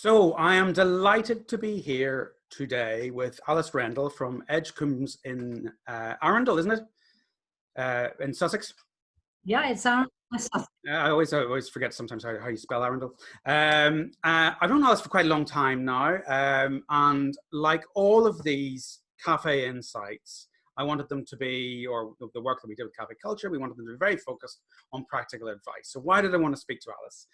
So I am delighted to be here today with Alice Rendell from Edgecombs in Arundel, isn't it? In Sussex. Yeah, it's our. I always forget sometimes how you spell Arundel. I've known Alice for quite a long time now, and like all of these cafe insights, I wanted them to be, or the work that we did with cafe culture, we wanted them to be very focused on practical advice. So why did I want to speak to Alice?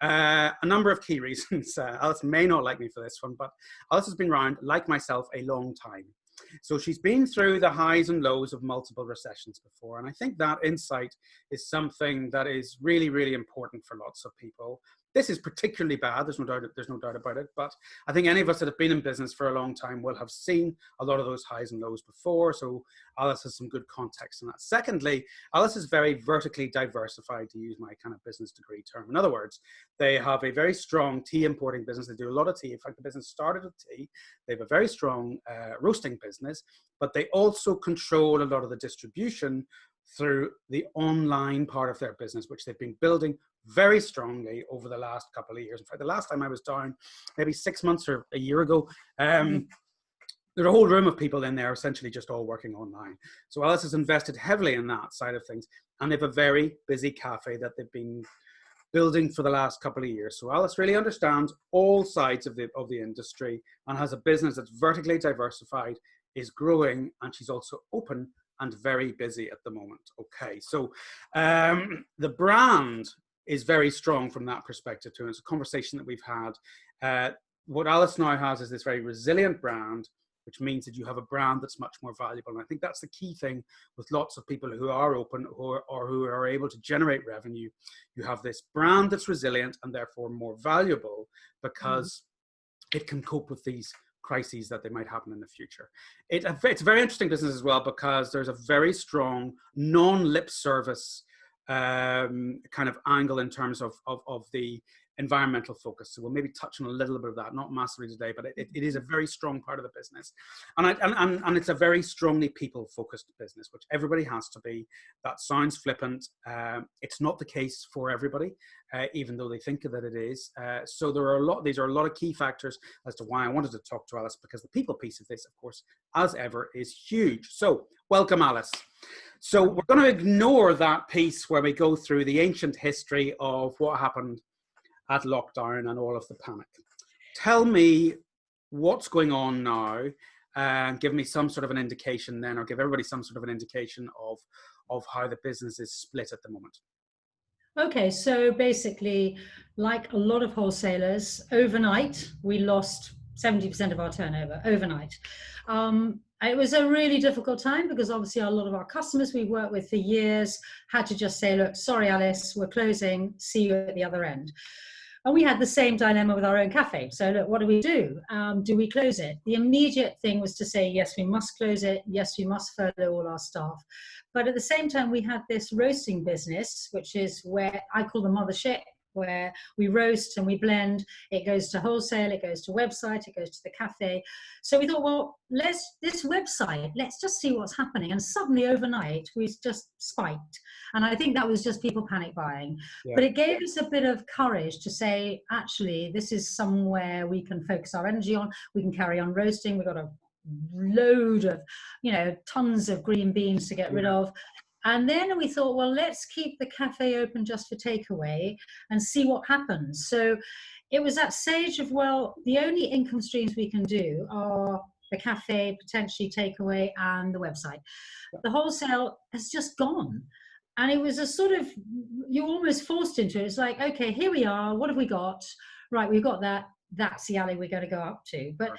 A number of key reasons. Alice may not like me for this one, but Alice has been around, like myself, a long time. So she's been through the highs and lows of multiple recessions before. And I think that insight is something that is really, really important for lots of people. This is particularly bad, there's no doubt about it, but I think any of us that have been in business for a long time will have seen a lot of those highs and lows before, so Alice has some good context on that. Secondly, Alice is very vertically diversified, to use my kind of business degree term. In other words, they have a very strong tea importing business. They do a lot of tea. In fact, the business started with tea. They have a very strong roasting business, but they also control a lot of the distribution through the online part of their business, which they've been building very strongly over the last couple of years. In fact, the last time I was down, maybe 6 months or a year ago, there's a whole room of people in there essentially just all working online. So Alice has invested heavily in that side of things, and they have a very busy cafe that they've been building for the last couple of years. So Alice really understands all sides of the industry and has a business that's vertically diversified, is growing, and she's also open and very busy at the moment. Okay, so the brand is very strong from that perspective too. It's a conversation that we've had. What Alice now has is this very resilient brand, which means that you have a brand that's much more valuable. And I think that's the key thing with lots of people who are open or who are able to generate revenue. You have this brand that's resilient and therefore more valuable because it can cope with these crises that they might happen in the future. It's a very interesting business as well because there's a very strong non-lip service kind of angle in terms of the environmental focus. So we'll maybe touch on a little bit of that, not massively today, but it is a very strong part of the business. And it's a very strongly people-focused business, which everybody has to be. That sounds flippant. It's not the case for everybody, even though they think that it is. So these are a lot of key factors as to why I wanted to talk to Alice, because the people piece of this, of course, as ever, is huge. So welcome, Alice. So we're going to ignore that piece where we go through the ancient history of what happened at lockdown and all of the panic. Tell me what's going on now, and give me some sort of an indication then, or give everybody some sort of an indication of how the business is split at the moment. Okay, so basically, like a lot of wholesalers, overnight, we lost 70% of our turnover overnight. It was a really difficult time because obviously a lot of our customers we've worked with for years had to just say, look, sorry, Alice, we're closing, see you at the other end. And we had the same dilemma with our own cafe. So look, what do we do? Do we close it? The immediate thing was to say, yes, we must close it. Yes, we must furlough all our staff. But at the same time, we had this roasting business, which is where I call the mothership, where we roast and we blend. It goes to wholesale, it goes to website, it goes to the cafe. So we thought, well, let's just see what's happening. And suddenly overnight, we just spiked. And I think that was just people panic buying. Yeah. But it gave us a bit of courage to say, actually, this is somewhere we can focus our energy on. We can carry on roasting. We've got a load of, tons of green beans to get rid of. And then we thought, well, let's keep the cafe open just for takeaway and see what happens. So it was that stage of, well, the only income streams we can do are the cafe, potentially takeaway, and the website. The wholesale has just gone. And it was a sort of, you're almost forced into it. It's like, okay, here we are. What have we got? Right, we've got that. That's the alley we're going to go up to. But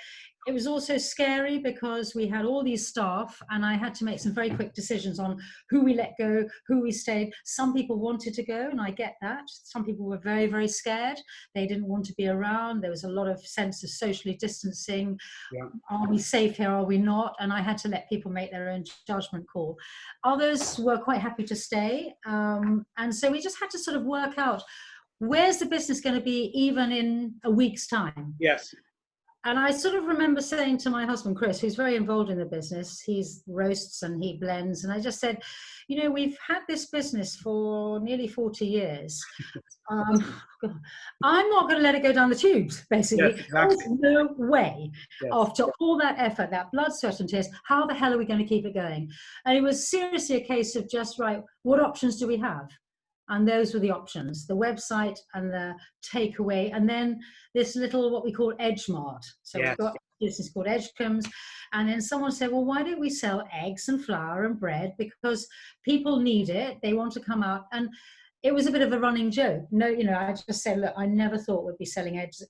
it was also scary because we had all these staff and I had to make some very quick decisions on who we let go, who we stayed. Some people wanted to go, and I get that. Some people were very, very scared. They didn't want to be around. There was a lot of sense of socially distancing. Yeah. Are we safe here? Are we not? And I had to let people make their own judgment call. Others were quite happy to stay. And so we just had to sort of work out, where's the business going to be even in a week's time? Yes. And I sort of remember saying to my husband, Chris, who's very involved in the business, he's roasts and he blends. And I just said, you know, we've had this business for nearly 40 years. I'm not going to let it go down the tubes, basically. Yes, exactly. There's no way. Yes. After all that effort, that blood, sweat and tears, how the hell are we going to keep it going? And it was seriously a case of just, right, what options do we have? And those were the options, the website and the takeaway. And then this little, what we call Edge Mart. So Yes. we've got a business called Edgecombs. And then someone said, well, why don't we sell eggs and flour and bread? Because people need it. They want to come out. And it was a bit of a running joke. No, you know, I just said, look, I never thought we'd be selling eggs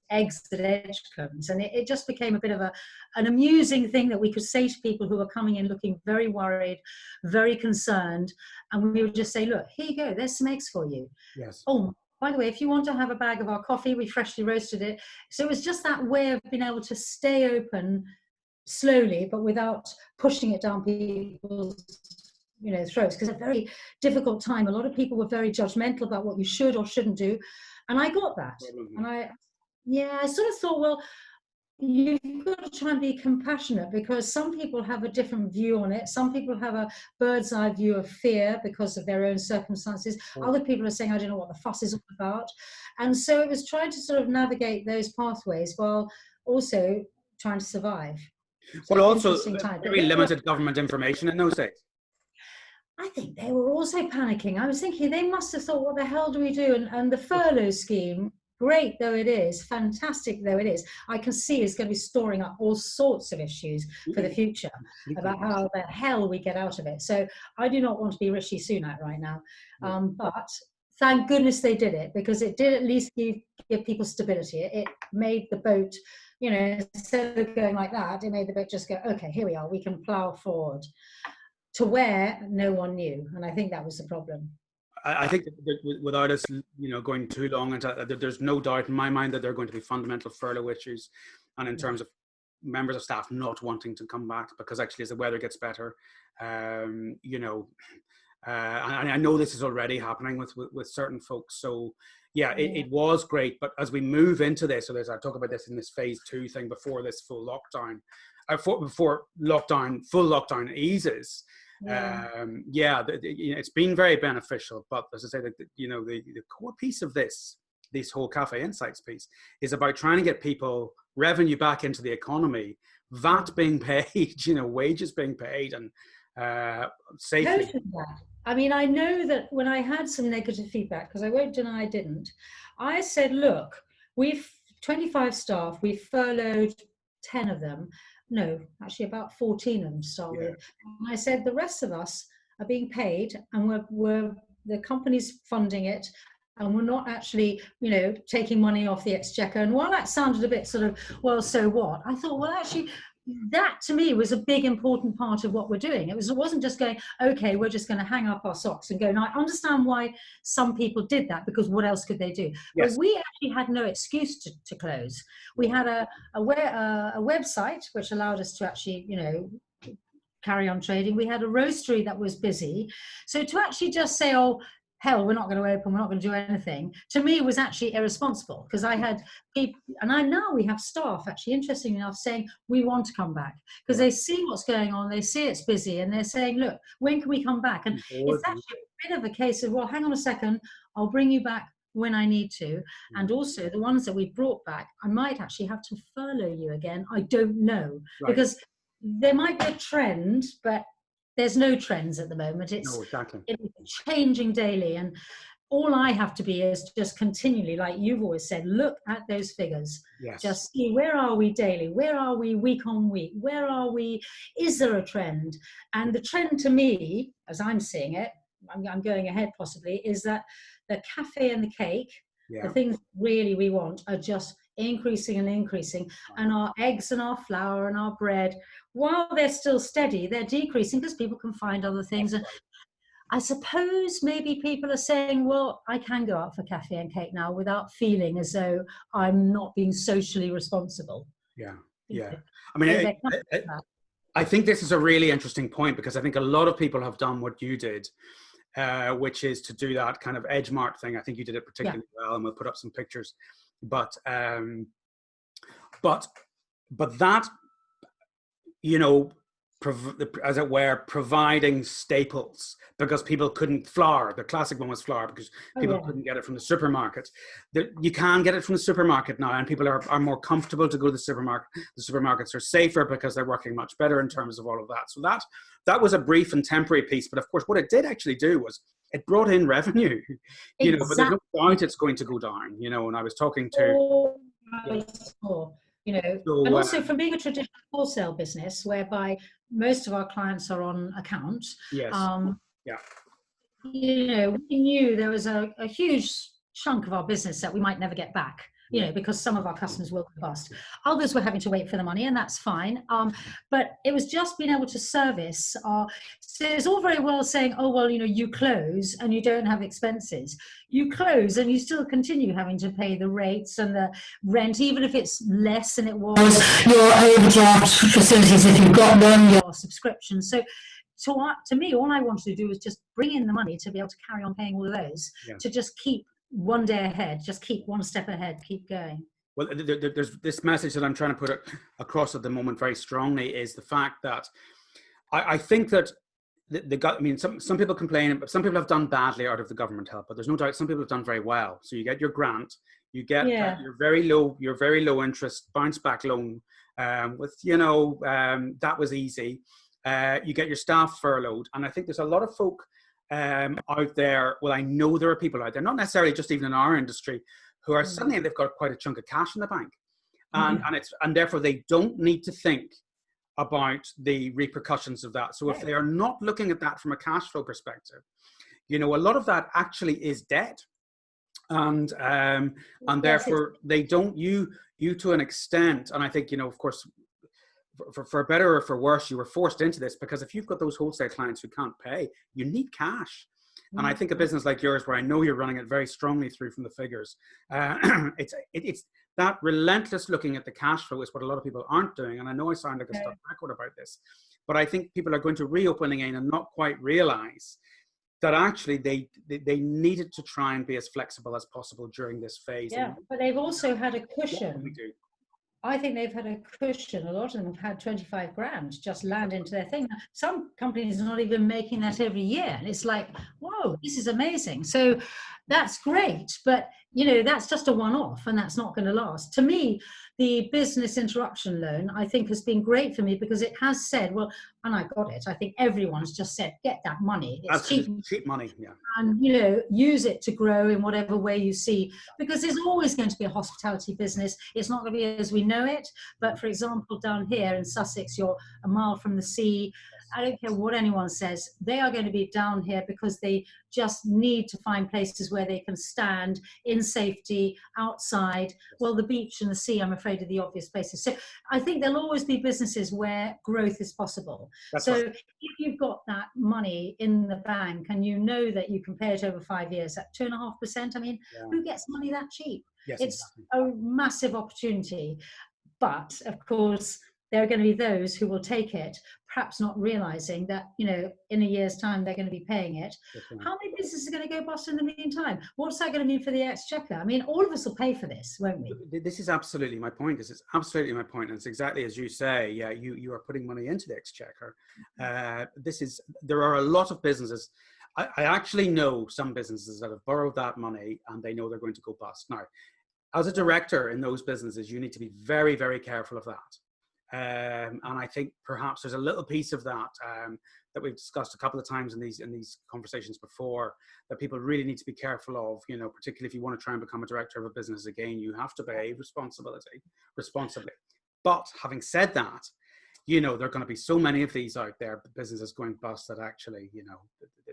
at Edgecombs. And it just became a bit of an amusing thing that we could say to people who were coming in looking very worried, very concerned. And we would just say, look, here you go, there's some eggs for you. Yes. Oh, by the way, if you want to have a bag of our coffee, we freshly roasted it. So it was just that way of being able to stay open slowly, but without pushing it down people's throats, because it's a very difficult time. A lot of people were very judgmental about what you should or shouldn't do. And I got that. And I sort of thought, well, you've got to try and be compassionate, because some people have a different view on it. Some people have a bird's eye view of fear because of their own circumstances. Other people are saying, I don't know what the fuss is all about. And so it was trying to sort of navigate those pathways while also trying to survive. So well, also very limited government information in those days. I think they were also panicking. I was thinking they must have thought, what the hell do we do? And the furlough scheme, great though it is, fantastic though it is, I can see is going to be storing up all sorts of issues for the future about how the hell we get out of it. So I do not want to be Rishi Sunak right now. But thank goodness they did it, because it did at least give people stability. It made the boat, you know, instead of going like that, it made the boat just go, okay, here we are, we can plow forward to where no one knew. And I think that was the problem. I think that without us, going too long into, there's no doubt in my mind that there are going to be fundamental furlough issues, and in terms of members of staff not wanting to come back, because actually as the weather gets better, and I know this is already happening with certain folks. So it was great, but as we move into this, so I talk about this in this phase 2 thing before this full lockdown, full lockdown eases. It's been very beneficial, but as I say, the core piece of this whole CaffèInsights piece is about trying to get people revenue back into the economy, VAT being paid, wages being paid, and safely. Totally. I mean, I know that when I had some negative feedback, because I won't deny I didn't, I said, look, we've 25 staff, we've furloughed 10 of them. No, actually about 14 of them to start with. And I said, the rest of us are being paid, and we're the company's funding it, and we're not actually, taking money off the exchequer. And while that sounded a bit sort of, well, so what? I thought, well, actually, that to me was a big important part of what we're doing. It wasn't just going, okay, we're just going to hang up our socks and go. Now I understand why some people did that, because what else could they do? But we actually had no excuse to close. We had a website which allowed us to actually, carry on trading. We had a roastery that was busy. So to actually just say, oh, hell, we're not going to open, we're not going to do anything, to me was actually irresponsible, because I had people, and now we have staff, actually, interestingly enough, saying we want to come back, because they see what's going on, they see it's busy, and they're saying, look, when can we come back? And it's actually a bit of a case of, well, hang on a second, I'll bring you back when I need to. And also the ones that we brought back, I might actually have to furlough you again. I don't know, because there might be a trend, but there's no trends at the moment. It's changing daily, and all I have to be is just continually, like you've always said, look at those figures. Just see, where are we daily? Where are we week on week? Where are we? Is there a trend? And the trend to me, as I'm seeing it, I'm going ahead possibly, is that the cafe and the cake, the things really we want, are just increasing and increasing, and our eggs and our flour and our bread, while they're still steady, they're decreasing because people can find other things. And I suppose maybe people are saying, well, I can go out for cafe and cake now without feeling as though I'm not being socially responsible. I mean, I think this is a really interesting point, because I think a lot of people have done what you did, which is to do that kind of Edge Mart thing. I think you did it particularly well, and we'll put up some pictures. But but that, you know, as it were, providing staples because people couldn't flour. The classic one was flour because people couldn't get it from the supermarket. You can get it from the supermarket now, and people are more comfortable to go to the supermarket. The supermarkets are safer because they're working much better in terms of all of that. So that was a brief and temporary piece. But of course, what it did actually do was it brought in revenue, you know, but there's no doubt it's going to go down, you know, and I was talking to... You know, So, and also from being a traditional wholesale business whereby most of our clients are on account, yes, yeah, you know, we knew there was a huge chunk of our business that we might never get back, you know, because some of our customers will go bust. Others were having to wait for the money, and that's fine. But it was just being able to service so it's all very well saying, oh, well, you know, you close and you don't have expenses. You close and you still continue having to pay the rates and the rent, even if it's less than it was your overdraft facilities if you've got them, your subscription. So to me, all I wanted to do was just bring in the money to be able to carry on paying all of those, to just keep one day ahead, just keep one step ahead, keep going. Well, there's this message that I'm trying to put across at the moment very strongly is the fact that I think that I mean, some people complain, but some people have done badly out of the government help, but there's no doubt some people have done very well. So you get your grant, you get your very low interest bounce back loan with, you know, that was easy. You get your staff furloughed. And I think there's a lot of folk out there. Well, I know there are people out there, not necessarily just even in our industry, who are suddenly, they've got quite a chunk of cash in the bank. And therefore they don't need to think about the repercussions of that. So if they are not looking at that from a cash flow perspective, you know, a lot of that actually is debt. And therefore they don't, you to an extent, and I think, you know, of course, for better or for worse, you were forced into this because if you've got those wholesale clients who can't pay, you need cash. And I think a business like yours, where I know you're running it very strongly through from the figures, it's that relentless looking at the cash flow is what a lot of people aren't doing. And I know I sound like a stuck record about this, but I think people are going to reopen again and not quite realize that actually they needed to try and be as flexible as possible during this phase. Yeah, but they've also had a cushion. I think they've had a cushion. A lot of them have had 25 grand just land into their thing. Some companies are not even making that every year. And it's like, whoa, this is amazing. So that's great. But, you know, that's just a one-off and that's not going to last. To me, the business interruption loan, I think, has been great for me because it has said, well, and I got it. I think everyone's just said, get that money. It's cheap money, yeah. And, you know, use it to grow in whatever way you see, because there's always going to be a hospitality business. It's not going to be as we know it. But for example, down here in Sussex, you're a mile from the sea. I don't care what anyone says, they are going to be down here because they just need to find places where they can stand in safety, outside. Well, the beach and the sea, I'm afraid, are the obvious places. So I think there'll always be businesses where growth is possible. So if you've got that money in the bank and you know that you can pay it over 5 years at 2.5%, I mean, who gets money that cheap? It's a massive opportunity. But of course, there are going to be those who will take it, perhaps not realizing that, you know, in a year's time, they're going to be paying it. How many businesses are going to go bust in the meantime? What's that going to mean for the exchequer? I mean, all of us will pay for this, won't we? This is absolutely my point. This is absolutely my point. And it's exactly as you say, yeah, you are putting money into the exchequer. There are a lot of businesses. I actually know some businesses that have borrowed that money and they know they're going to go bust. Now, as a director in those businesses, you need to be very, very careful of that. And I think perhaps there's a little piece of that that we've discussed a couple of times in these conversations before, that people really need to be careful of, you know, particularly if you want to try and become a director of a business again, you have to behave responsibly. But having said that, you know, there are going to be so many of these out there, businesses going bust, that actually, you know,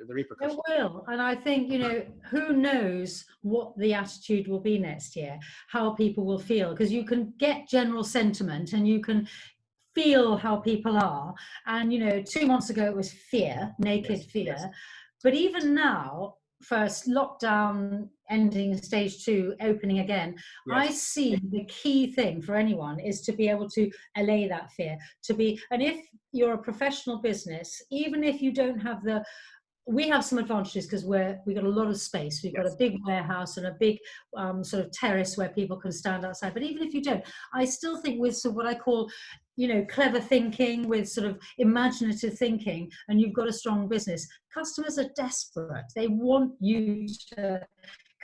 the repercussions. It will. And I think, you know, who knows what the attitude will be next year, how people will feel, because you can get general sentiment and you can feel how people are. And, you know, 2 months ago it was fear, naked fear. Yes. But even now, first lockdown ending, stage 2 opening again, I see the key thing for anyone is to be able to allay that fear, and if you're a professional business, even if you don't have we have some advantages because we've got a lot of space. We've got a big warehouse and a big sort of terrace where people can stand outside. But even if you don't, I still think with sort of what I call, clever thinking, with sort of imaginative thinking, and you've got a strong business, customers are desperate. They want you to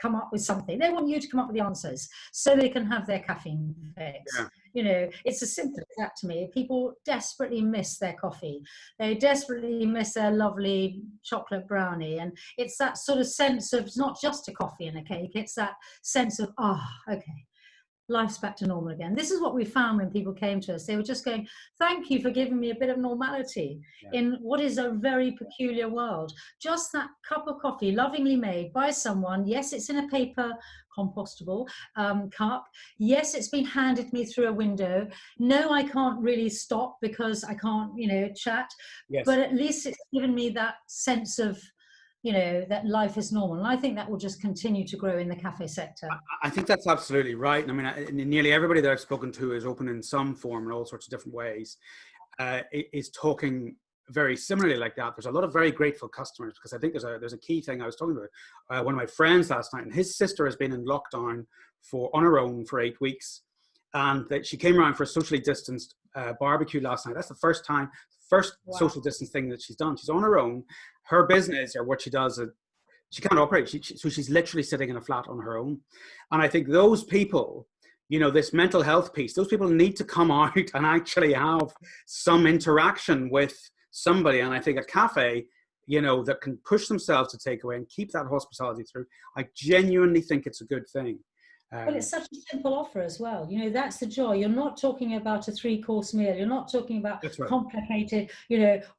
come up with something. They want you to come up with the answers so they can have their caffeine fix. It's as simple as that to me. People desperately miss their coffee. They desperately miss their lovely chocolate brownie. And it's that sort of sense of, it's not just a coffee and a cake. It's that sense of, okay, life's back to normal again. This is what we found when people came to us. They were just going, thank you for giving me a bit of normality in what is a very peculiar world. Just that cup of coffee, lovingly made by someone. Yes, it's in a paper compostable cup. Yes, it's been handed me through a window. No, I can't really stop because I can't, chat. But at least it's given me that sense of, that life is normal. And I think that will just continue to grow in the cafe sector. I think that's absolutely right. I mean, nearly everybody that I've spoken to is open in some form in all sorts of different ways, is talking very similarly like that. There's a lot of very grateful customers, because I think there's a key thing. I was talking to one of my friends last night, and his sister has been in lockdown on her own for 8 weeks. And that she came around for a socially distanced barbecue last night. That's the first social distance thing that she's done. She's on her own. Her business, or what she does, she can't operate. So she's literally sitting in a flat on her own. And I think those people, this mental health piece, those people need to come out and actually have some interaction with somebody. And I think a cafe, that can push themselves to take away and keep that hospitality through, I genuinely think it's a good thing. Well, it's such a simple offer as well. That's the joy. You're not talking about a 3-course meal. You're not talking about complicated,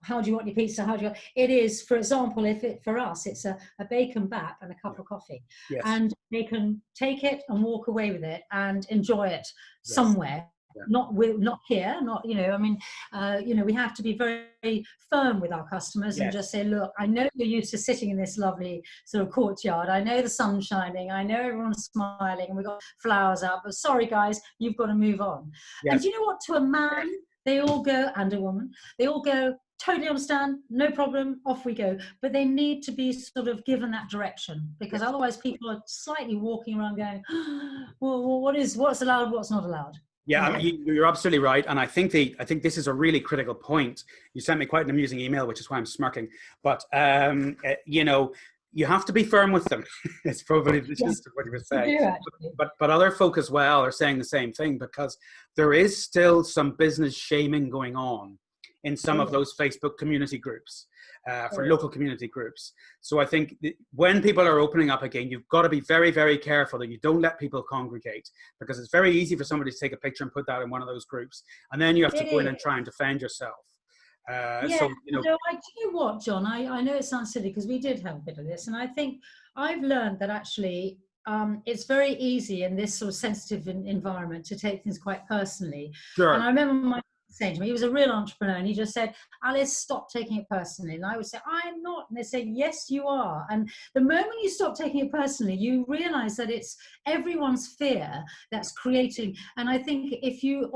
how do you want your pizza? It is, for example, for us, it's a bacon bap and a cup of coffee. Yes. And they can take it and walk away with it and enjoy it somewhere. Not here, we have to be very firm with our customers and just say, look, I know you're used to sitting in this lovely sort of courtyard. I know the sun's shining. I know everyone's smiling and we've got flowers out, but sorry guys, you've got to move on. Yes. And do you know what? To a man, they all go, and a woman, they all go, totally understand, no problem, off we go. But they need to be sort of given that direction, because otherwise people are slightly walking around going, well, what's allowed, what's not allowed. Yeah, I mean, you're absolutely right, and I think this is a really critical point. You sent me quite an amusing email, which is why I'm smirking. But you have to be firm with them. It's probably the gist of what you were saying. But other folk as well are saying the same thing, because there is still some business shaming going on in some of those Facebook community groups, for local community groups. So I think when people are opening up again, you've got to be very, very careful that you don't let people congregate, because it's very easy for somebody to take a picture and put that in one of those groups. And then you have to go in and try and defend yourself. Do you know what, John? I know it sounds silly because we did have a bit of this. And I think I've learned that actually it's very easy in this sort of sensitive environment to take things quite personally. Sure. And I remember my saying to me, he was a real entrepreneur, and he just said, Alice, stop taking it personally. And I would say, I'm not. And they say, yes, you are. And the moment you stop taking it personally, you realize that it's everyone's fear that's creating. And I think if you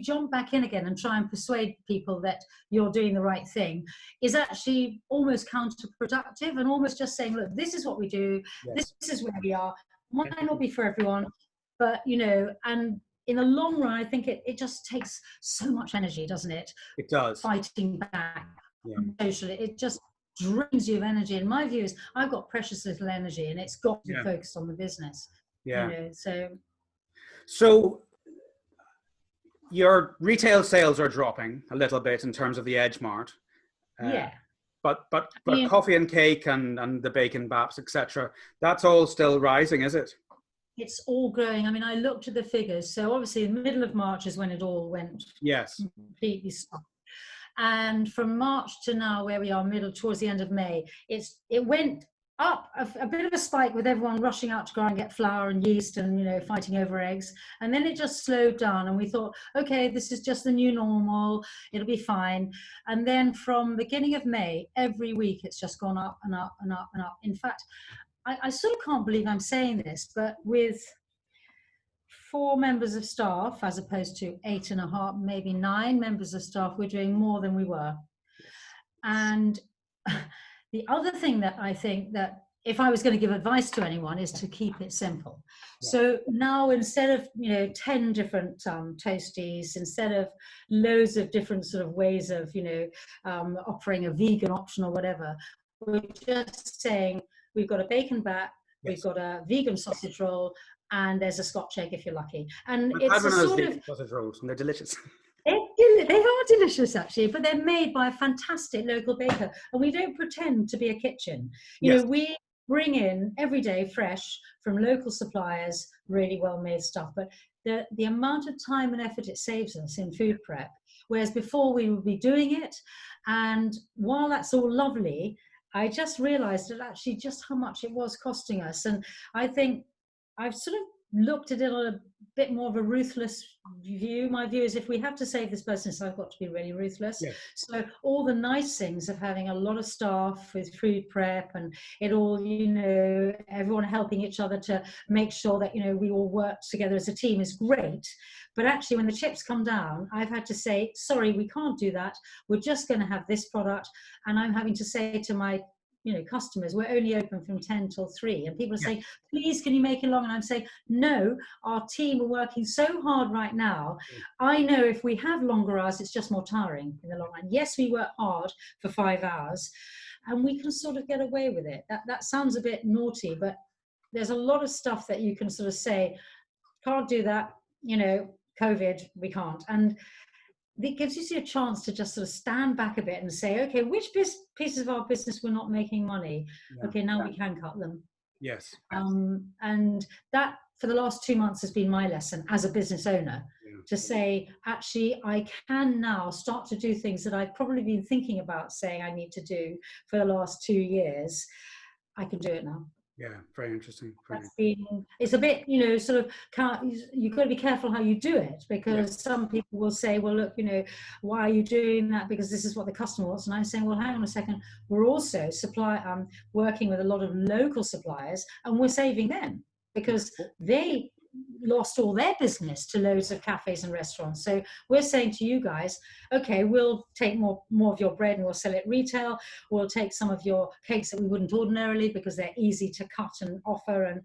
jump back in again and try and persuade people that you're doing the right thing, is actually almost counterproductive, and almost just saying, look, this is what we do. This is where we are. Might not be for everyone, but and in the long run, I think it just takes so much energy, doesn't it? It does. Fighting back socially. It just drains you of energy. And my view is, I've got precious little energy, and it's got to be focused on the business. Yeah. So your retail sales are dropping a little bit in terms of the Edge Mart. But coffee and cake and the bacon baps, etc., that's all still rising, is it? It's all growing. I mean, I looked at the figures. So obviously in the middle of March is when it all went completely stopped. And from March to now, where we are towards the end of May, it went up a bit of a spike with everyone rushing out to go and get flour and yeast and, fighting over eggs. And then it just slowed down, and we thought, okay, this is just the new normal. It'll be fine. And then from beginning of May, every week it's just gone up and up and up and up. In fact, I sort of can't believe I'm saying this, but with 4 members of staff, as opposed to 8.5, maybe 9 members of staff, we're doing more than we were. And the other thing that I think that if I was going to give advice to anyone is to keep it simple. Yeah. So now instead of 10 different toasties, instead of loads of different sort of ways of offering a vegan option or whatever, we're just saying we've got a bacon bat, we've got a vegan sausage roll, and there's a Scotch egg if you're lucky. And it's a sort of sausage rolls, and they're delicious. They are delicious, actually, but they're made by a fantastic local baker, and we don't pretend to be a kitchen. We bring in every day fresh from local suppliers, really well-made stuff. But the amount of time and effort it saves us in food prep, whereas before we would be doing it, and while that's all lovely, I just realised that actually just how much it was costing us, and I think I've sort of looked at it on a bit more of a ruthless view. My view is if we have to save this business, I've got to be really ruthless. Yeah. So all the nice things of having a lot of staff with food prep and it all, everyone helping each other to make sure that, we all work together as a team is great. But actually when the chips come down, I've had to say, sorry, we can't do that. We're just going to have this product. And I'm having to say to my customers, we're only open from 10 till 3, and people are saying, please can you make it long? And I'm saying, no, our team are working so hard right now. I know if we have longer hours, it's just more tiring in the long run. Yes, we work hard for 5 hours and we can sort of get away with it. That sounds a bit naughty, but there's a lot of stuff that you can sort of say, can't do that, COVID, we can't. And it gives you a chance to just sort of stand back a bit and say, okay, which pieces of our business we're not making money? Okay, now we can cut them. Yes. And that for the last 2 months has been my lesson as a business owner, to say, actually, I can now start to do things that I've probably been thinking about saying I need to do for the last 2 years. I can do it now. Yeah, very interesting. It's a bit, sort of, you've got to be careful how you do it, because some people will say, well, look, why are you doing that? Because this is what the customer wants. And I'm saying, well, hang on a second. We're also working with a lot of local suppliers, and we're saving them because they lost all their business to loads of cafes and restaurants. So we're saying to you guys, okay, we'll take more of your bread and we'll sell it retail. We'll take some of your cakes that we wouldn't ordinarily because they're easy to cut and offer. And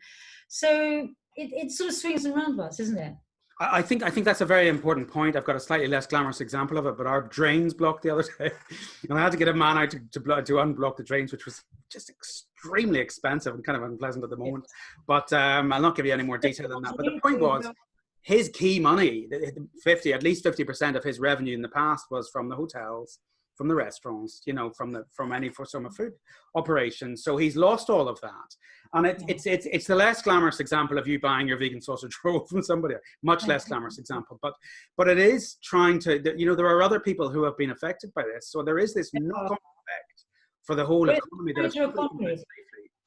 so it sort of swings and roundabouts, isn't it? I think that's a very important point. I've got a slightly less glamorous example of it, but our drains blocked the other day, and I had to get a man out to unblock the drains, which was just extremely expensive and kind of unpleasant at the moment. But I'll not give you any more detail than that. But the point was, his key money, at least 50% of his revenue in the past was from the hotels, from the restaurants, from any summer food operations. So he's lost all of that. And it's the less glamorous example of you buying your vegan sausage roll from somebody, much less glamorous example. But it is trying to, there are other people who have been affected by this. So there is this knock-on effect for the whole economy.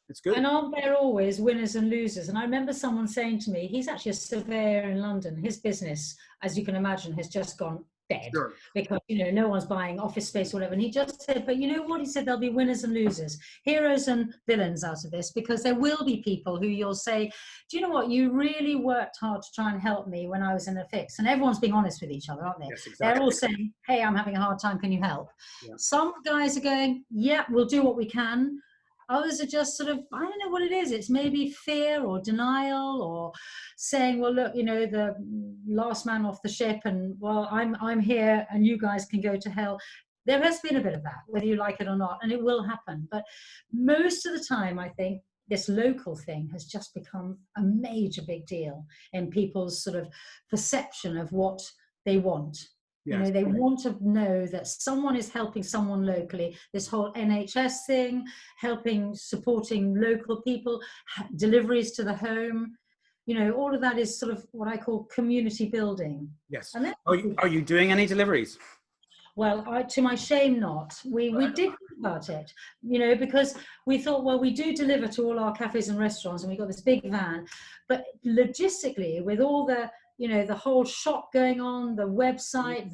It's good. And aren't there always winners and losers? And I remember someone saying to me, he's actually a surveyor in London. His business, as you can imagine, has just gone dead because no one's buying office space or whatever. And he just said, but you know what? He said there'll be winners and losers, heroes and villains out of this, because there will be people who you'll say, do you know what? You really worked hard to try and help me when I was in a fix. And everyone's being honest with each other, aren't they? Yes, exactly. They're all saying, hey, I'm having a hard time. Can you help? Some guys are going, yeah, we'll do what we can. Others are just sort of, I don't know what it is. It's maybe fear or denial or saying, well, look, the last man off the ship and, well, I'm here and you guys can go to hell. There has been a bit of that, whether you like it or not, and it will happen. But most of the time, I think this local thing has just become a major big deal in people's sort of perception of what they want. Yes. They want to know that someone is helping someone locally. This whole NHS thing, supporting local people, deliveries to the home, all of that is sort of what I call community building. Yes. And are you doing any deliveries? Well, to my shame, not. We did think about it, because we thought, well, we do deliver to all our cafes and restaurants, and we got this big van, but logistically, with all the the whole shop going on, the website,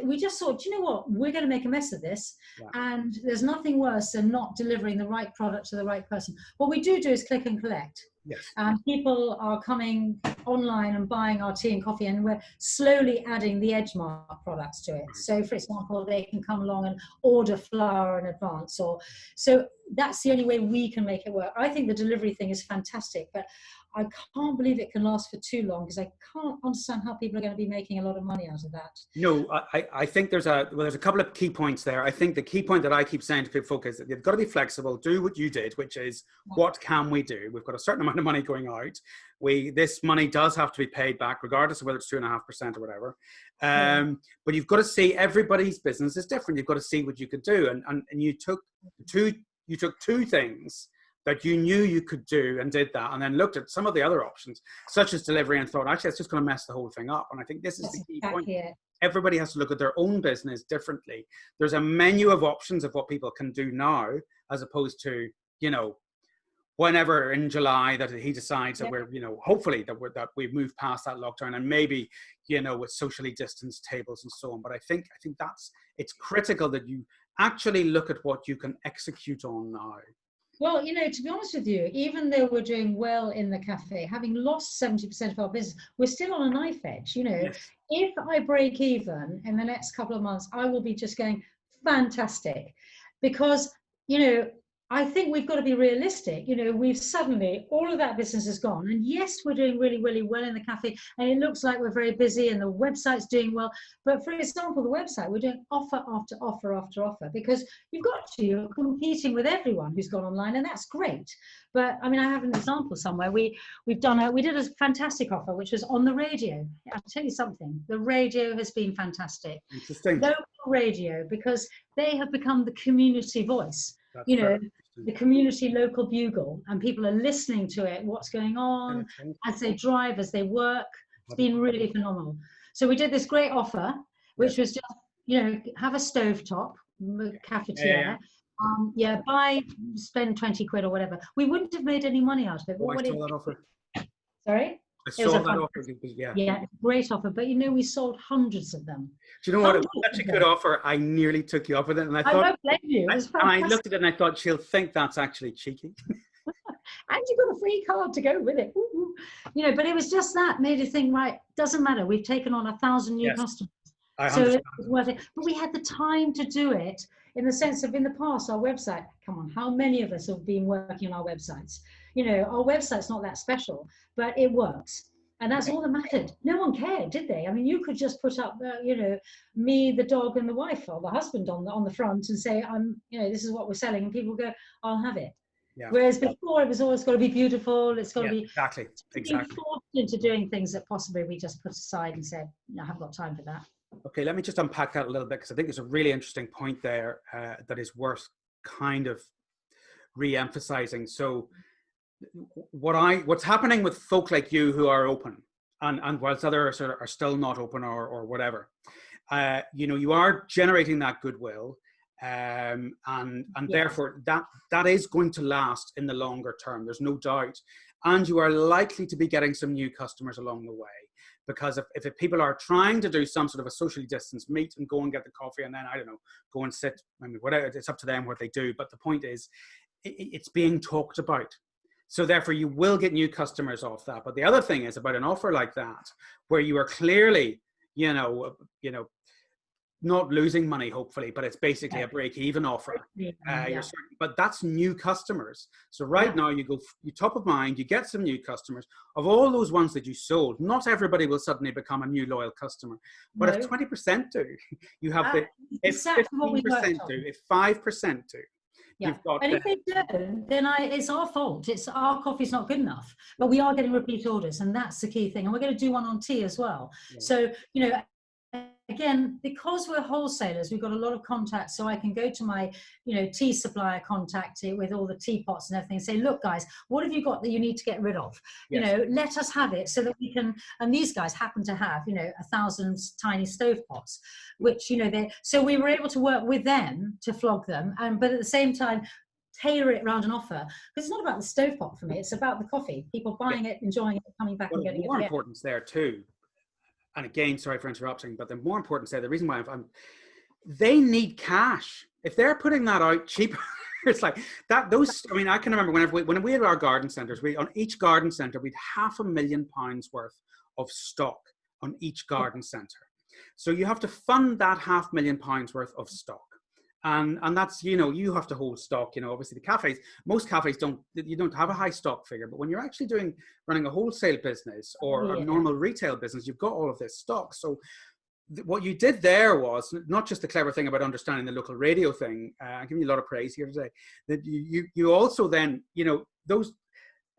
we just thought, do you know what, we're going to make a mess of this. Yeah. And there's nothing worse than not delivering the right product to the right person. What we do is click and collect. Yes. People are coming online and buying our tea and coffee, and we're slowly adding the Edgemark products to it. So, for example, they can come along and order flour in advance, or so that's the only way we can make it work. I think the delivery thing is fantastic, but I can't believe it can last for too long, because I can't understand how people are going to be making a lot of money out of that. No, I think there's a couple of key points there. I think the key point that I keep saying to people is that they've got to be flexible, do what you did, which is what can we do? We've got a certain amount of money going out. This money does have to be paid back, regardless of whether it's 2.5% or whatever. But you've got to see everybody's business is different. You've got to see what you could do. And you took two things that you knew you could do and did that, and then looked at some of the other options, such as delivery, and thought, actually, it's just going to mess the whole thing up. And I think this is the key point. Everybody has to look at their own business differently. There's a menu of options of what people can do now, as opposed to, whenever in July that he decides that we're, hopefully that we've moved past that lockdown, and maybe, with socially distanced tables and so on. But I think it's critical that you actually look at what you can execute on now. Well, to be honest with you, even though we're doing well in the cafe, having lost 70% of our business, we're still on a knife edge. Yes. If I break even in the next couple of months, I will be just going fantastic, because, I think we've got to be realistic. We've suddenly, all of that business is gone. And yes, we're doing really, really well in the cafe, and it looks like we're very busy and the website's doing well. But for example, the website, we're doing offer after offer after offer, because you're competing with everyone who's gone online, and that's great. But I mean, I have an example somewhere. We did a fantastic offer, which was on the radio. I'll tell you something, the radio has been fantastic. Interesting. Local radio, because they have become the community voice. That's the community local bugle, and people are listening to it, what's going on as they drive, as they work. It's been really phenomenal. So we did this great offer, which was just, have a stovetop cafetiere. Spend 20 quid or whatever. We wouldn't have made any money out of it. I saw that offer. Sorry? I saw that offer. Yeah, great offer. But we sold hundreds of them. Do you know what? It was such a good offer. I nearly took you up with it, and I thought, I don't blame you. It was fantastic. And I looked at it and I thought, she'll think that's actually cheeky. And you got a free card to go with it. But it was just that made you think, right, doesn't matter. We've taken on 1,000 new customers. So it was worth it. But we had the time to do it, in the sense of, in the past, our website, come on, how many of us have been working on our websites? Our website's not that special, but it works. And that's all that mattered. No one cared, did they? I mean, you could just put up, me, the dog, and the wife, or the husband on the front, and say, this is what we're selling, and people go, I'll have it. Yeah. Whereas before, it was always got to be beautiful. It's got to be exactly forced into doing things that possibly we just put aside and said, no, I haven't got time for that. Okay, let me just unpack that a little bit, because I think there's a really interesting point there that is worth kind of re-emphasizing. So what's happening with folk like you who are open, and whilst others are still not open or whatever, you are generating that goodwill, and therefore that is going to last in the longer term. There's no doubt, and you are likely to be getting some new customers along the way. Because if people are trying to do some sort of a socially distanced meet and go and get the coffee, and then, I don't know, go and sit, I mean, whatever, it's up to them what they do. But the point is, it's being talked about. So therefore, you will get new customers off that. But the other thing is about an offer like that, where you are clearly, not losing money, hopefully, but it's basically a break-even offer. But that's new customers. So now you top of mind, you get some new customers. Of all those ones that you sold, not everybody will suddenly become a new loyal customer. But if 20% do, you have if 15% do, if 5% do. Yeah, and if they don't, then it's our fault. It's our coffee's not good enough. But we are getting repeat orders, and that's the key thing. And we're going to do one on tea as well. Yeah. So, again, because we're wholesalers, we've got a lot of contacts, so I can go to my, tea supplier contact with all the teapots and everything and say, look, guys, what have you got that you need to get rid of? Yes. Let us have it so that we can, and these guys happen to have, 1,000 tiny stovepots, which, so we were able to work with them to flog them, but at the same time, tailor it around an offer, because it's not about the stovepot for me, it's about the coffee, people buying it, enjoying it, coming back and getting it. More importance there too. and again, sorry for interrupting, but the more important say, the reason why they need cash. If they're putting that out cheaper, it's like that. I mean, I can remember when we had our garden centres, on each garden centre, we'd £500,000 worth of stock on each garden centre. So you have to fund that £500,000 worth of stock. And that's, you have to hold stock, obviously the cafes, most cafes you don't have a high stock figure, but when you're actually running a wholesale business or a normal retail business, you've got all of this stock. So what you did there was not just the clever thing about understanding the local radio thing. I'm giving you a lot of praise here today. That you also then,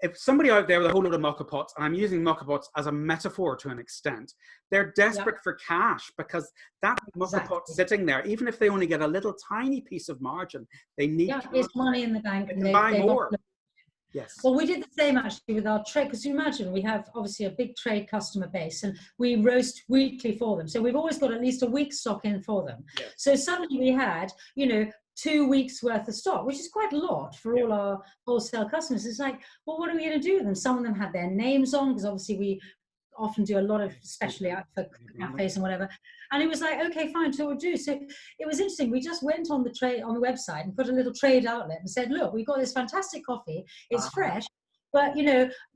if somebody out there with a whole load of mock-pots, and I'm using mock-pots as a metaphor to an extent, they're desperate for cash because that mock-pot sitting there, even if they only get a little tiny piece of margin, they need cash. It's money in the bank. They can buy more. Yes. Well, we did the same actually with our trade, because you imagine we have obviously a big trade customer base and we roast weekly for them. So we've always got at least a week's stock in for them. Yes. So suddenly we had, 2 weeks worth of stock, which is quite a lot for all our wholesale customers. It's like, well, what are we going to do with them? Some of them had their names on, because obviously we often do a lot of, especially out for cafes and whatever. And it was like, okay, fine, so we'll do. So it was interesting. We just went on the website and put a little trade outlet and said, look, we've got this fantastic coffee. It's fresh. But,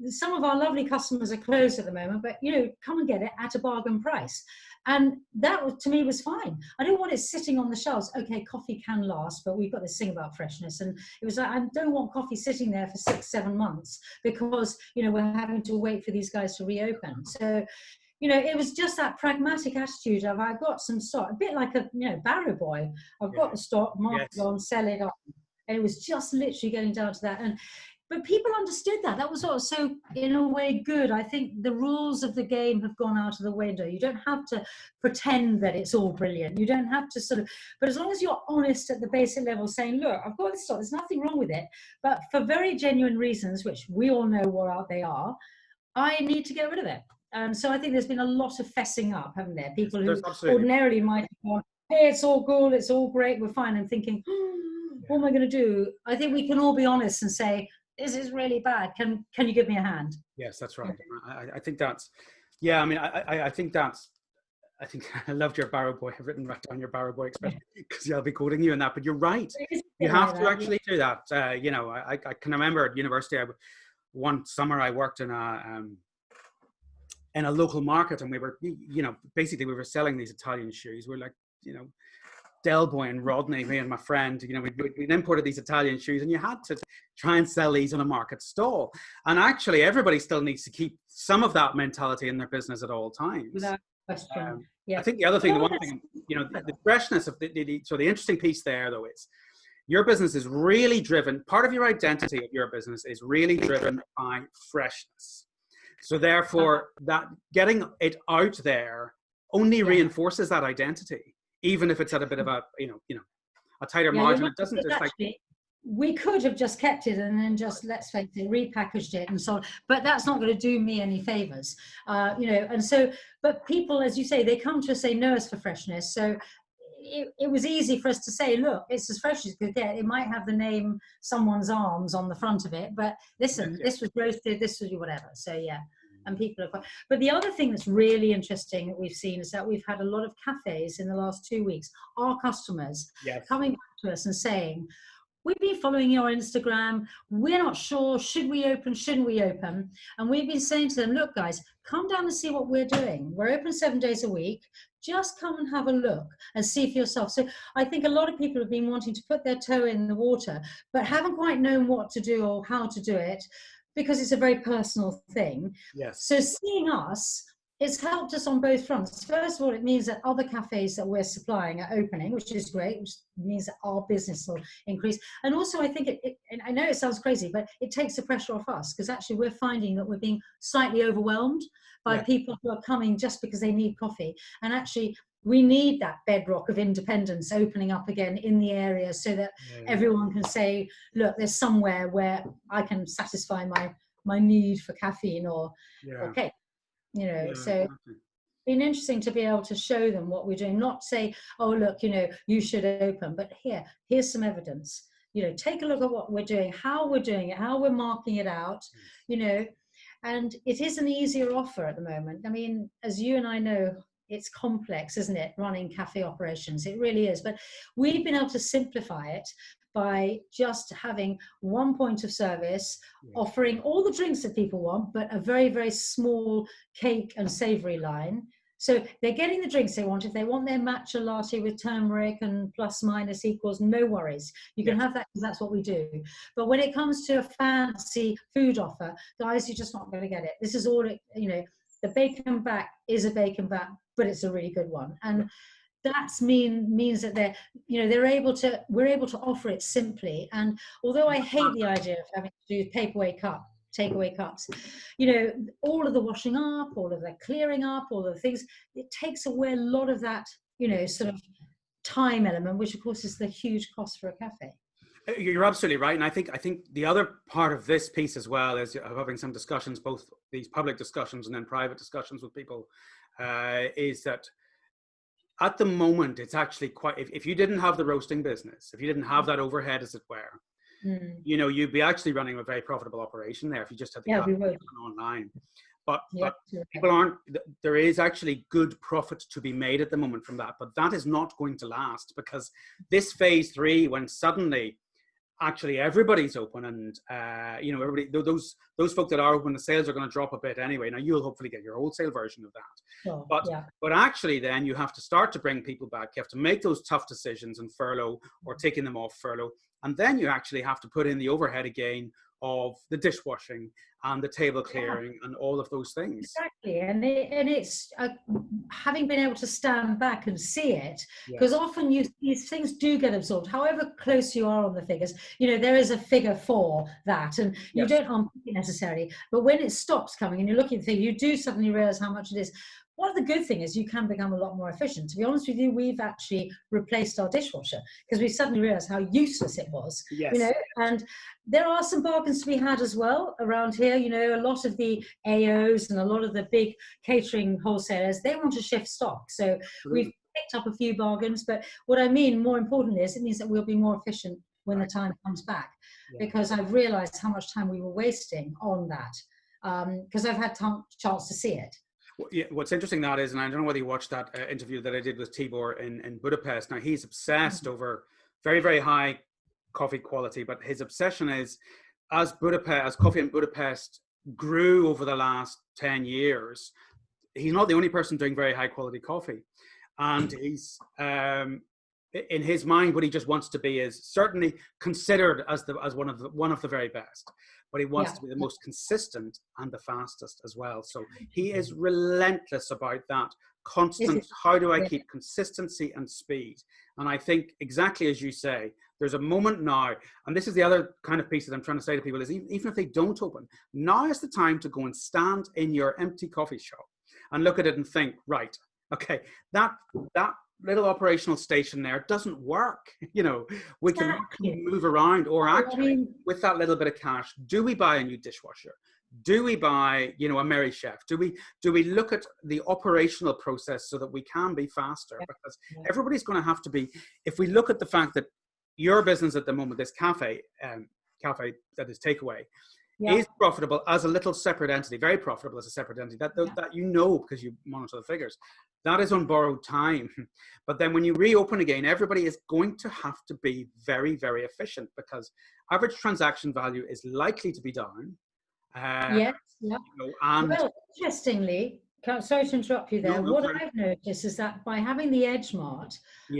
some of our lovely customers are closed at the moment, but, come and get it at a bargain price. And that, to me, was fine. I don't want it sitting on the shelves. Okay, coffee can last, but we've got this thing about freshness. And it was like, I don't want coffee sitting there for 6-7 months because, we're having to wait for these guys to reopen. So, it was just that pragmatic attitude of, I've got some stock, a bit like a, barrow boy. I've got the stock, mark it on, sell it on. And it was just literally getting down to that. But people understood that. That was what was so, in a way, good. I think the rules of the game have gone out of the window. You don't have to pretend that it's all brilliant. You don't have to but as long as you're honest at the basic level, saying, look, I've got this stock, there's nothing wrong with it. But for very genuine reasons, which we all know what they are, I need to get rid of it. So I think there's been a lot of fessing up, haven't there? People who ordinarily might have gone, hey, it's all good, it's all great, we're fine. I'm thinking, what am I going to do? I think we can all be honest and say, this is really bad. Can you give me a hand? Yes, that's right. I think that's, I mean, I think I loved your barrow boy. I've written right down your barrow boy expression because I'll be quoting you in that, but you're right. You have to actually do that. I can remember at university, one summer I worked in a local market, and we were, basically we were selling these Italian shoes. We're like, Del Boy and Rodney, me and my friend, we imported these Italian shoes, and you had to try and sell these in a market stall. And actually, everybody still needs to keep some of that mentality in their business at all times. Without question. I think the other thing, the freshness of so the interesting piece there, though, is your business is really driven, part of your identity of your business is really driven by freshness. So therefore, that getting it out there only reinforces that identity. Even if it's at a bit of a, a tighter margin, it doesn't just we could have just kept it and then just, let's face it, repackaged it and so on. But that's not going to do me any favors, and so, but people, as you say, they come to us, they know us for freshness. So it was easy for us to say, look, it's as fresh as you could get. It might have the name Someone's Arms on the front of it, but listen, this was roasted, this was whatever. So and people are quite, but the other thing that's really interesting that we've seen is that we've had a lot of cafes in the last 2 weeks, our customers coming back to us and saying, we've been following your Instagram, we're not sure, should we open, shouldn't we open? And we've been saying to them, look guys, come down and see what we're doing. We're open 7 days a week. Just come and have a look and see for yourself. So I think a lot of people have been wanting to put their toe in the water, but haven't quite known what to do or how to do it, because it's a very personal thing. Yes. So seeing us, it's helped us on both fronts. First of all, it means that other cafes that we're supplying are opening, which is great, which means that our business will increase. And also I think and I know it sounds crazy, but it takes the pressure off us, because actually we're finding that we're being slightly overwhelmed by people who are coming just because they need coffee. And actually we need that bedrock of independence opening up again in the area, so that everyone can say, look, there's somewhere where I can satisfy my need for caffeine or cake, so exactly. It's been interesting to be able to show them what we're doing, not say, oh look, you should open, but here's some evidence, take a look at what we're doing, how we're doing it, how we're marking it out, And it is an easier offer at the moment. I mean, as you and I know, it's complex, isn't it, running cafe operations? It really is. But we've been able to simplify it by just having one point of service, offering all the drinks that people want, but a very, very small cake and savory line. So they're getting the drinks they want. If they want their matcha latte with turmeric and plus minus equals, no worries. You can have that because that's what we do. But when it comes to a fancy food offer, guys, you're just not going to get it. This is all, the bacon back is a bacon back, but it's a really good one. And that's means that we're able to offer it simply. And although I hate the idea of having to do takeaway cups, all of the washing up, all of the clearing up, all of the things, it takes away a lot of that, sort of time element, which of course is the huge cost for a cafe. You're absolutely right. And I think the other part of this piece as well is having some discussions, both these public discussions and then private discussions with people, is that at the moment, it's actually quite, if you didn't have the roasting business, if you didn't have that overhead, as it were, you'd be actually running a very profitable operation there if you just had the online. But people aren't, there is actually good profit to be made at the moment from that, but that is not going to last, because this phase 3, when suddenly actually everybody's open and everybody, those folk that are open, the sales are going to drop a bit anyway. Now you'll hopefully get your wholesale version of that, but actually then you have to start to bring people back. You have to make those tough decisions and furlough or taking them off furlough, and then you actually have to put in the overhead again of the dishwashing and the table clearing and all of those things. Exactly, and it's having been able to stand back and see it, because often these things do get absorbed. However close you are on the figures, there is a figure for that, and you don't unpick it necessarily. But when it stops coming and you're looking at the thing, you do suddenly realize how much it is. One of the good things is you can become a lot more efficient. To be honest with you, we've actually replaced our dishwasher because we suddenly realized how useless it was. And there are some bargains to be had as well around here. A lot of the AOs and a lot of the big catering wholesalers, they want to shift stock. So we've picked up a few bargains. But what I mean, more importantly, is it means that we'll be more efficient when the time comes back, because I've realized how much time we were wasting on that, because I've had chance to see it. Yeah, what's interesting that is, and I don't know whether you watched that interview that I did with Tibor in Budapest. Now he's obsessed over very, very high coffee quality, but his obsession is as coffee in Budapest grew over the last 10 years, he's not the only person doing very high quality coffee. And he's, in his mind, what he just wants to be is certainly considered as one of the very best, but he wants to be the most consistent and the fastest as well. So he is relentless about that constant. How do I keep consistency and speed? And I think exactly as you say, there's a moment now, and this is the other kind of piece that I'm trying to say to people, is even if they don't open, now is the time to go and stand in your empty coffee shop and look at it and think, right, okay, that little operational station there doesn't work. We can move around, or actually with that little bit of cash, do we buy a new dishwasher? Do we buy, a Merry Chef? Do we look at the operational process so that we can be faster? Because everybody's going to have to be, if we look at the fact that your business at the moment, this cafe that is takeaway, is profitable as a little separate entity, very profitable as a separate entity, that because you monitor the figures. That is on borrowed time. But then when you reopen again, everybody is going to have to be very, very efficient, because average transaction value is likely to be down. And well, interestingly, sorry to interrupt you there. What I've noticed is that by having the Edge Mart,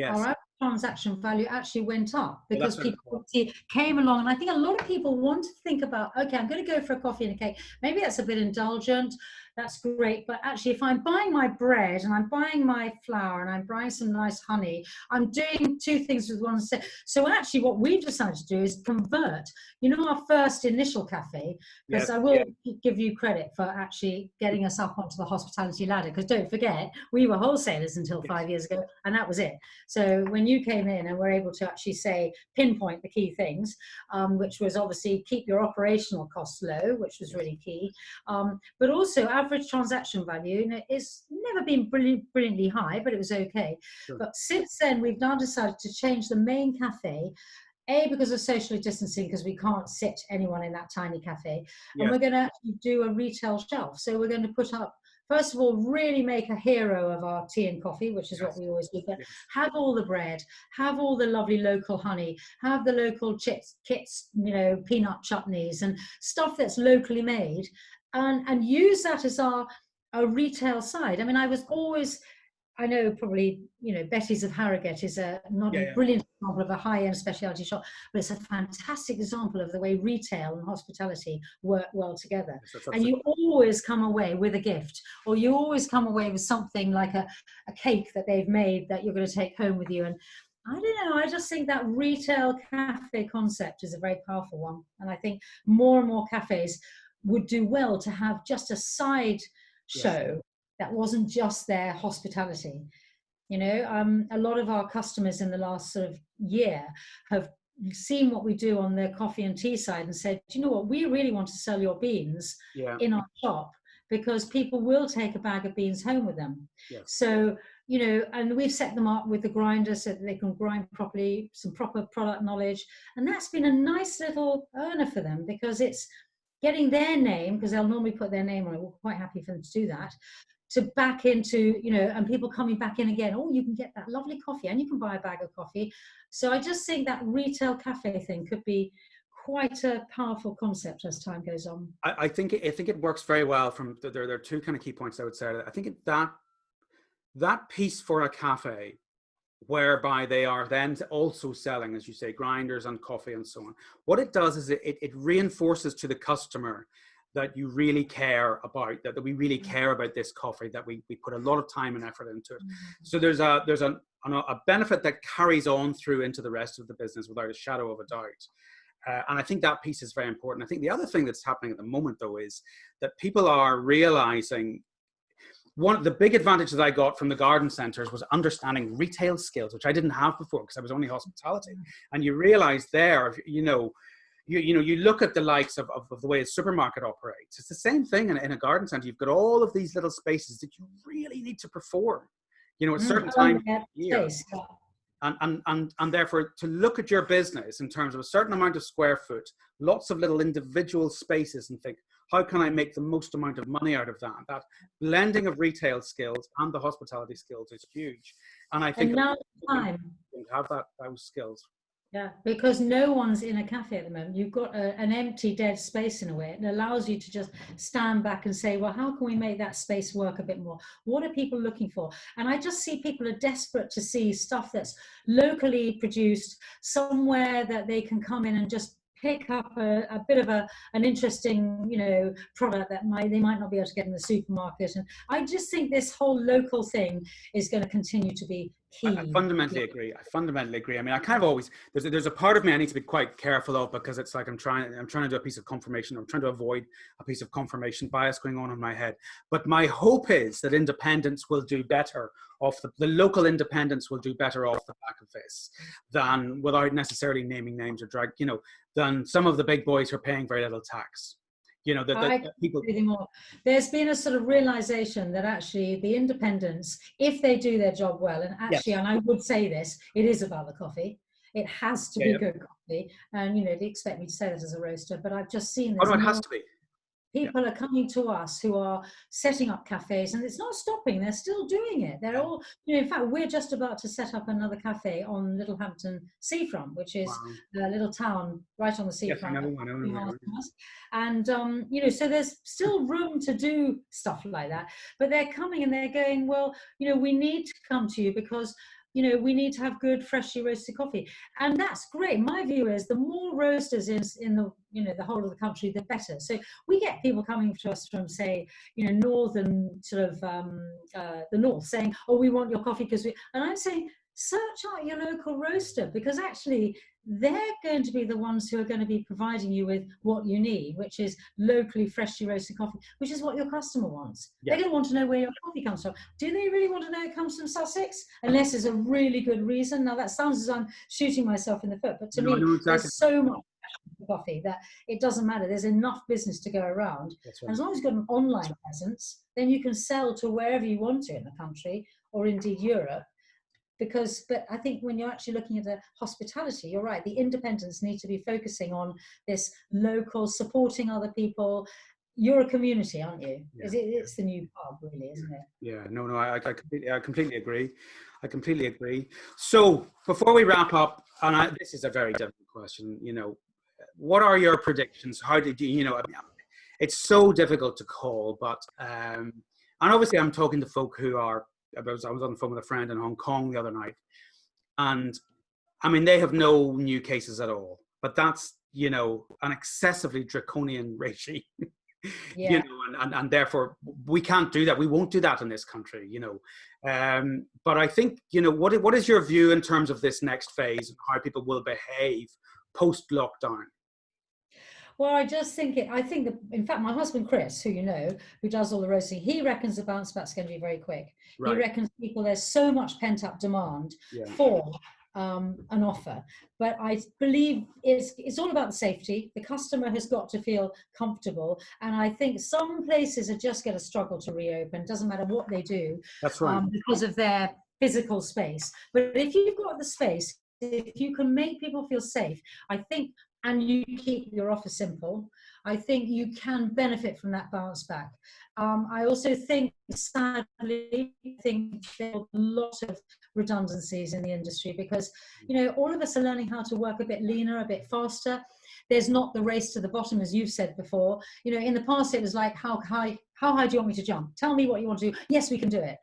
our average transaction value actually went up, because people came along, and I think a lot of people want to think about, okay, I'm going to go for a coffee and a cake. Maybe that's a bit indulgent. That's great. But actually, if I'm buying my bread and I'm buying my flour and I'm buying some nice honey, I'm doing two things with one set. So actually what we've decided to do is convert, our first initial cafe, because I will give you credit for actually getting us up onto the hospitality ladder, because don't forget, we were wholesalers until 5 years ago, and that was it. So when you came in and were able to actually pinpoint the key things, which was obviously keep your operational costs low, which was really key, but also average transaction value, it's never been brilliantly high, but it was okay. But since then, we've now decided to change the main cafe because of social distancing, because we can't sit anyone in that tiny cafe. And Yeah. we're going to actually do a retail shelf. So we're going to put up, first of all, really make a hero of our tea and coffee, which is what we always do, but have all the bread, have all the lovely local honey, have the local chips, kits, you know, peanut chutneys and stuff that's locally made, and use that as our retail side. I mean, I know probably, you know, Betty's of Harrogate is not a brilliant example of a high-end specialty shop, but it's a fantastic example of the way retail and hospitality work well together. And you always come away with a gift, or you always come away with something like a cake that they've made that you're going to take home with you. And I don't know, I just think that retail cafe concept is a very powerful one. And I think more and more cafes would do well to have just a side show that wasn't just their hospitality. You know, a lot of our customers in the last sort of year have seen what we do on the coffee and tea side and said, do you know what, we really want to sell your beans in our shop, because people will take a bag of beans home with them. So, you know, and we've set them up with the grinder so that they can grind properly, some proper product knowledge. And that's been a nice little earner for them, because it's getting their name, because they'll normally put their name on it. We're quite happy for them to do that, to back into, you know, and people coming back in again. Oh, you can get that lovely coffee and you can buy a bag of coffee. So I just think that retail cafe thing could be quite a powerful concept as time goes on. I think it works very well. From there are two kind of key points I would say. I think that piece for a cafe, whereby they are then also selling, as you say, grinders and coffee and so on. What it does is it reinforces to the customer that you really care about, that we really care about this coffee, that we put a lot of time and effort into it. So there's a benefit that carries on through into the rest of the business without a shadow of a doubt. And I think that piece is very important. I think the other thing that's happening at the moment, though, is that people are realizing, one of the big advantages I got from the garden centers was understanding retail skills, which I didn't have before because I was only hospitality. And you realize there, you know, you look at the likes of the way a supermarket operates. It's the same thing in a garden center. You've got all of these little spaces that you really need to perform, you know, at certain times of the year. And therefore, to look at your business in terms of a certain amount of square foot, lots of little individual spaces, and think, how can I make the most amount of money out of that? That blending of retail skills and the hospitality skills is huge. And I think now time have those skills. Yeah, because no one's in a cafe at the moment. You've got an empty, dead space in a way. It allows you to just stand back and say, well, how can we make that space work a bit more? What are people looking for? And I just see people are desperate to see stuff that's locally produced, somewhere that they can come in and just pick up a bit of an interesting, you know, product that they might not be able to get in the supermarket. And I just think this whole local thing is going to continue to be key. I fundamentally agree. I mean, I kind of always, there's a part of me I need to be quite careful of, because it's like I'm trying to do a piece of confirmation. I'm trying to avoid a piece of confirmation bias going on in my head. But my hope is that independents will do better off the local independents will do better off the back of this, than, without necessarily naming names or drag, you know, than some of the big boys who are paying very little tax. You know, that people. There's been a sort of realization that actually the independents, if they do their job well, and actually, and I would say this, it is about the coffee. It has to be good coffee, and you know, they expect me to say that as a roaster, but I've just seen this. Oh, no, it has to be. People are coming to us who are setting up cafes, and it's not stopping. They're still doing it. They're all, you know, in fact, we're just about to set up another cafe on Littlehampton seafront, which is a little town right on the seafront. Yes, I know. And, you know, so there's still room to do stuff like that. But they're coming and they're going, well, you know, we need to come to you because, you know, we need to have good, freshly roasted coffee. And that's great. My view is the more roasters in the, you know, the whole of the country, the better. So we get people coming to us from, say, you know, northern sort of the north saying, oh, we want your coffee because we, and I'm saying, search out your local roaster, because actually they're going to be the ones who are going to be providing you with what you need, which is locally freshly roasted coffee, which is what your customer wants. They're going to want to know where your coffee comes from. Do they really want to know it comes from Sussex? Unless there's a really good reason. Now that sounds as I'm shooting myself in the foot, but to me, there's so much coffee that it doesn't matter. There's enough business to go around. And as long as you've got an online presence, then you can sell to wherever you want to in the country, or indeed Europe. but I think when you're actually looking at the hospitality, you're right, the independents need to be focusing on this local, supporting other people. You're a community, aren't you? Yeah. It's the new pub, really, isn't it? Yeah, no, I completely agree. I completely agree. So before we wrap up, and this is a very difficult question, you know, what are your predictions? How did you know, I mean, it's so difficult to call, but, and obviously I'm talking to folk who are, I was on the phone with a friend in Hong Kong the other night, and I mean, they have no new cases at all, but that's, you know, an excessively draconian regime. You Yeah. know, and therefore we can't do that. We won't do that in this country, you know. But I think, you know, what is your view in terms of this next phase and how people will behave post lockdown? Well, I just think I think that, in fact, my husband Chris, who you know, who does all the roasting, he reckons the bounce back's going to be very quick. He Right. reckons there's so much pent up demand Yeah. for an offer, but I believe it's all about the safety. The customer has got to feel comfortable, and I think some places are just going to struggle to reopen. Doesn't matter what they do, That's right. because of their physical space. But if you've got the space, if you can make people feel safe, I think, and you keep your offer simple, I think you can benefit from that bounce back. I also think, sadly, there are a lot of redundancies in the industry because, you know, all of us are learning how to work a bit leaner, a bit faster. There's not the race to the bottom, as you've said before. You know, in the past, it was like, how high do you want me to jump? Tell me what you want to do. Yes, we can do it.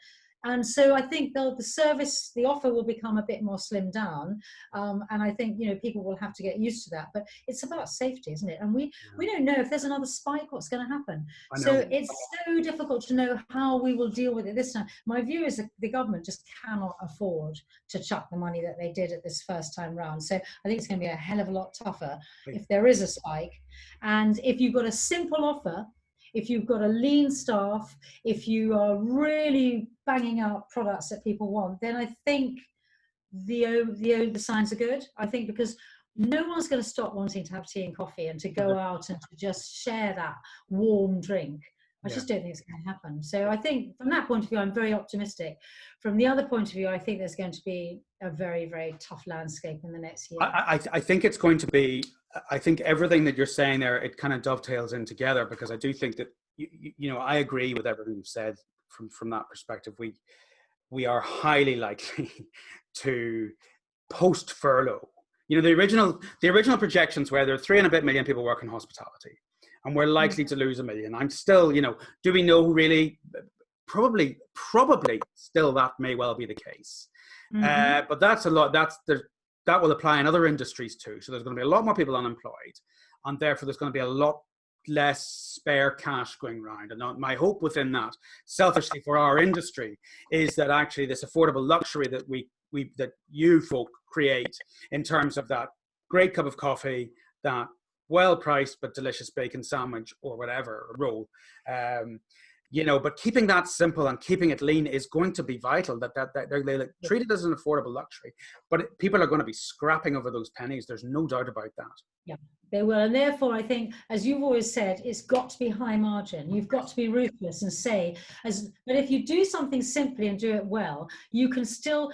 And so I think the offer will become a bit more slimmed down. And I think, you know, people will have to get used to that. But it's about safety, isn't it? And we don't know if there's another spike, what's going to happen. So it's so difficult to know how we will deal with it this time. My view is that the government just cannot afford to chuck the money that they did at this first time round. So I think it's going to be a hell of a lot tougher if there is a spike. And if you've got a simple offer, if you've got a lean staff, if you are really banging out products that people want, then I think the signs are good. I think because no one's going to stop wanting to have tea and coffee and to go out and to just share that warm drink. I just don't think it's going to happen. So I think from that point of view, I'm very optimistic. From the other point of view, I think there's going to be a very, very tough landscape in the next year. I think it's going to be, I think everything that you're saying there, it kind of dovetails in together, because I do think that, you know, I agree with everything you've said from that perspective. We are highly likely to post furlough. You know, the original projections were there are 3 and a bit million people work in hospitality, and we're likely to lose 1 million. I'm still, you know, do we know really? Probably still that may well be the case. But that's a lot. That will apply in other industries too. So there's going to be a lot more people unemployed, and therefore there's going to be a lot less spare cash going around. And my hope within that, selfishly for our industry, is that actually this affordable luxury that that you folk create in terms of that great cup of coffee, that well-priced but delicious bacon sandwich or whatever, a roll, you know, but keeping that simple and keeping it lean is going to be vital. That they treat it as an affordable luxury, but people are going to be scrapping over those pennies. There's no doubt about that. Yeah, they will. And therefore, I think, as you've always said, it's got to be high margin. You've got to be ruthless and say, but if you do something simply and do it well, you can still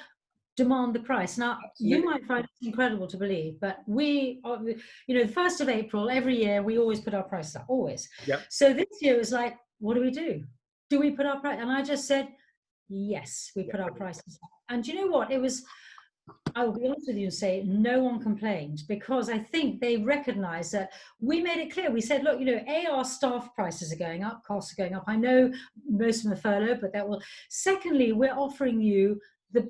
demand the price. Now, you might find it incredible to believe, but we are, you know, the 1st of April, every year, we always put our prices up, always. Yep. So this year it was like, what do? Do we put our price? And I just said, yes, we put our prices up. And you know what? I will be honest with you and say no one complained, because I think they recognize that we made it clear. We said, look, you know, our staff prices are going up, costs are going up. I know most of them are furloughed, but that will. Secondly, we're offering you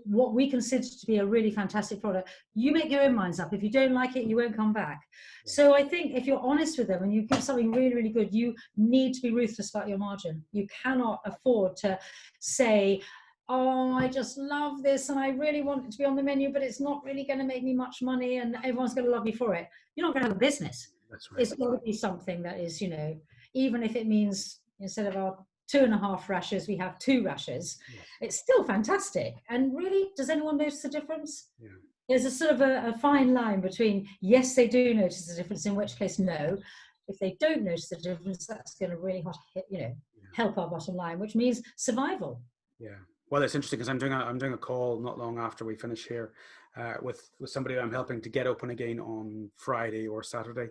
what we consider to be a really fantastic product. You make your own minds up. If you don't like it, you won't come back. So I think if you're honest with them and you give something really, really good, you need to be ruthless about your margin. You cannot afford to say, oh, I just love this and I really want it to be on the menu, but it's not really going to make me much money and everyone's going to love me for it. You're not going to have a business. That's right. It's got to be something that is, you know, even if it means instead of our 2.5 rashers, we have 2 rashers. Yes. It's still fantastic. And really, does anyone notice the difference? Yeah. There's a sort of a fine line between, yes, they do notice the difference, in which case, no. If they don't notice the difference, that's going to really help our bottom line, which means survival. Yeah. Well, it's interesting because I'm doing a call not long after we finish here with somebody I'm helping to get open again on Friday or Saturday,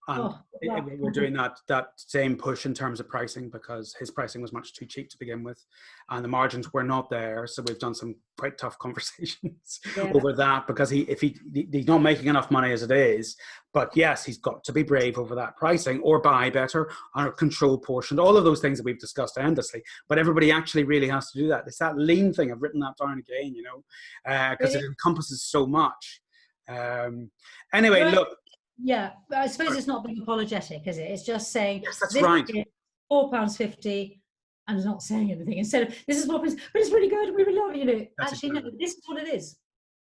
and Oh, good luck. we're doing that same push in terms of pricing because his pricing was much too cheap to begin with, and the margins were not there. So we've done some quite tough conversations Yeah. over that because he's not making enough money as it is. But yes, he's got to be brave over that pricing or buy better or control portion, all of those things that we've discussed endlessly. But everybody actually really has to do that. It's that lean thing. I've written that down again, you know, because it encompasses so much. Anyway, Well, look. yeah, I suppose it's not being apologetic, is it? It's just saying, Yes, that's this right. is £4.50 and not saying anything. Instead of, this is £4, but it's really good, we really love it, you know. That's Actually, exactly. no, this is what it is.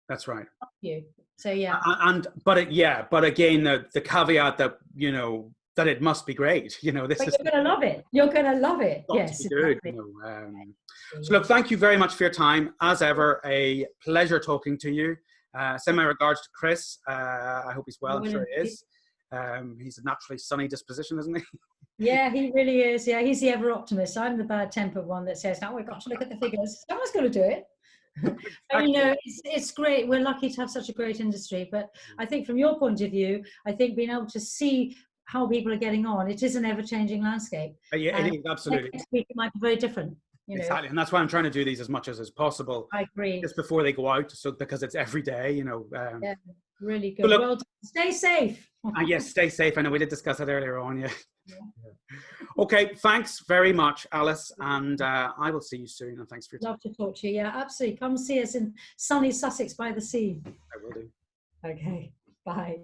That's right. Fuck you. So, yeah. But again, the caveat that, you know, that it must be great. You know, this But is you're going to love it. You're going to love it. got Yes, to be good. exactly. You know, so look, thank you very much for your time. As ever, a pleasure talking to you. Send my regards to Chris. I hope he's well. I'm sure he is. He's a naturally sunny disposition, isn't he? Yeah, he really is. Yeah, he's the ever optimist. I'm the bad tempered one that says, "Now we've got to look at the figures. Someone's got to do it." But, you know, it's great. We're lucky to have such a great industry. But I think from your point of view, I think being able to see how people are getting on, it is an ever-changing landscape. Yeah, it is, absolutely. Next week it might be very different. You know? Exactly, and that's why I'm trying to do these as much as possible. I agree. Just before they go out, so because it's every day, you know. Yeah, really good. Look, well done. Stay safe. Yes, stay safe. I know we did discuss it earlier on. Yeah. Okay, thanks very much, Alice, and I will see you soon. And thanks for your time. Love to talk to you. Yeah, absolutely. Come see us in sunny Sussex by the sea. I will do. Okay. Bye.